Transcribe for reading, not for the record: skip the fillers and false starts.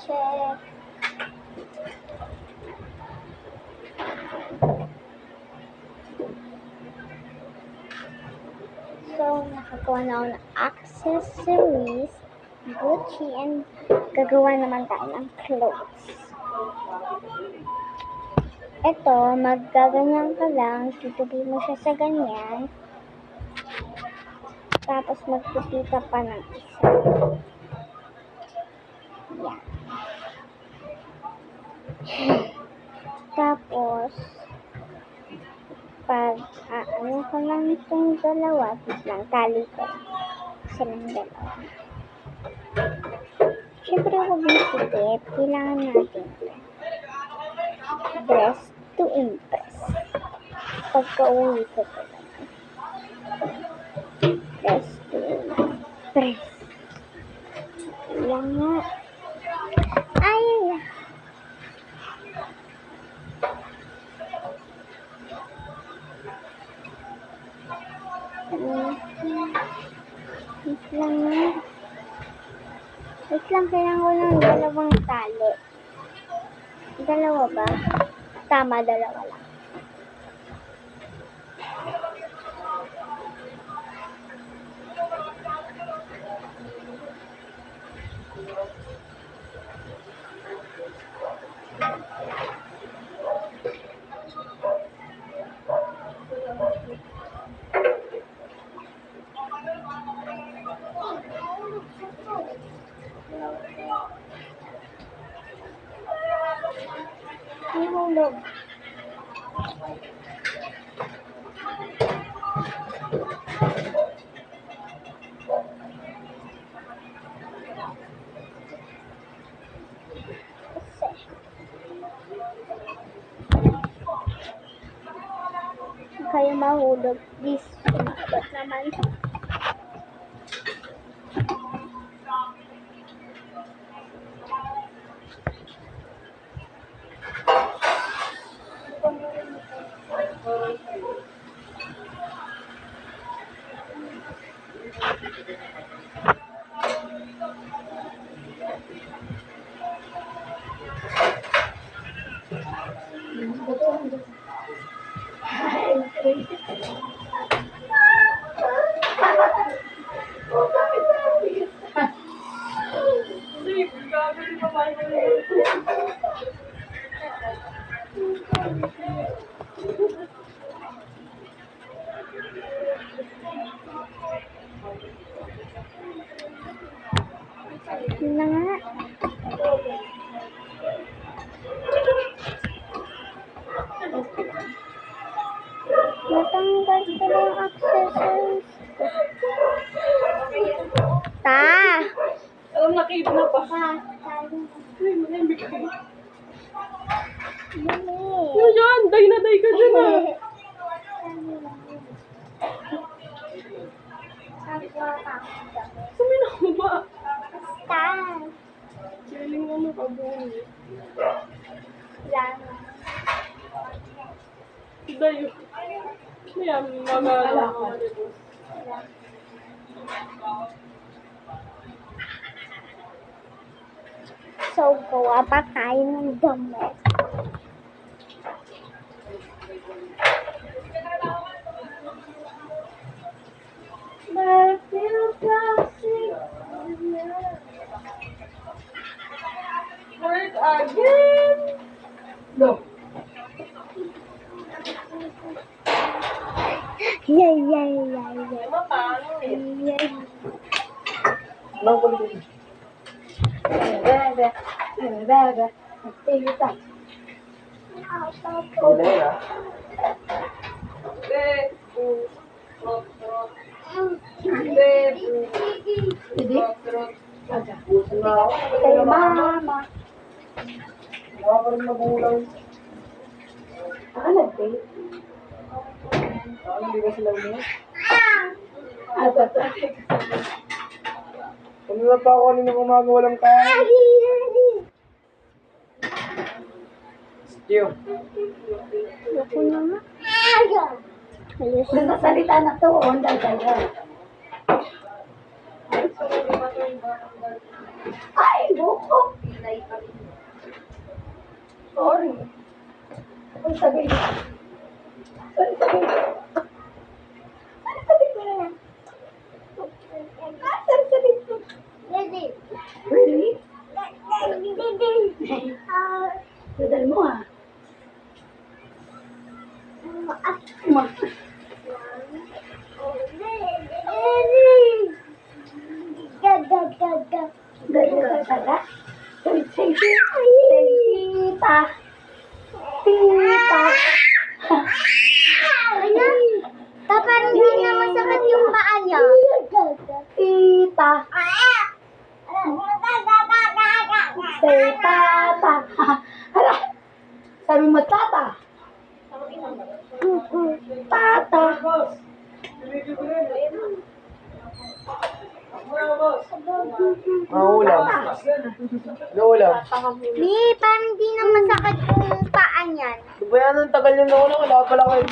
check. So, nakagawa na ako ng accessories, Gucci, and gagawa naman tayo ng clothes. Ito, maggaganyan ka lang, tutupi mo siya sa ganyan, tapos magtupi ka pa ng isa. Yan. Tapos, pag ano ko lang itong dalawa, lang tali ko silang dalawa. Siyempre, huwag masikip. Kailangan natin dress to impress. Pagka-uwi ko pa lang. Dress to impress. Yan nga. Ay! Wait lang, kailangan ko ng dalawang tali. Dalawa ba? Tama, dalawa lang. Ihulog. Kayo mahulog. This, sumagot naman. Na nga. Natanggal ko na yung accessories. Ta! Alam na kayo na pa. Ha? Ay, manimik ka. Dali. Ano yan? Day na day ka dyan ah. Suminaw ba? Ta! Galing mo makabuhi. Yan. Dayo. Ayan, magala ko. So, gawa pa tayo ng damit. Work again. No. Yay! Ano paano eh? Yay! Magulit. Bebe. Tigita. Kolera. Kay mama. Wala pa rin magulang. Nag-date? Hindi ka sila ulit. Ano na pa ako kanina kumaga walang kaya? Stew. Ako na nga. Ayos. Nagsasalita na to, on dahil Sorry, Ay, buko. Sorry. Ang sabi ko. Sorry, sabi ko. Sorry, sabi ko na yan. Sorry, sabi ko. Really? Dadal mo ah. Ma. Gaga. Say, tita. Tita. Parang hindi na masakit yung paa niya. Tita. Say, tata. Hala. Sabi mo, tata. Tata. Ang ulam. Ano ulam? Di, parang hindi na masakit yung paa niyan. Di ba yan ang tagal yung nawala? Wala pala kayo.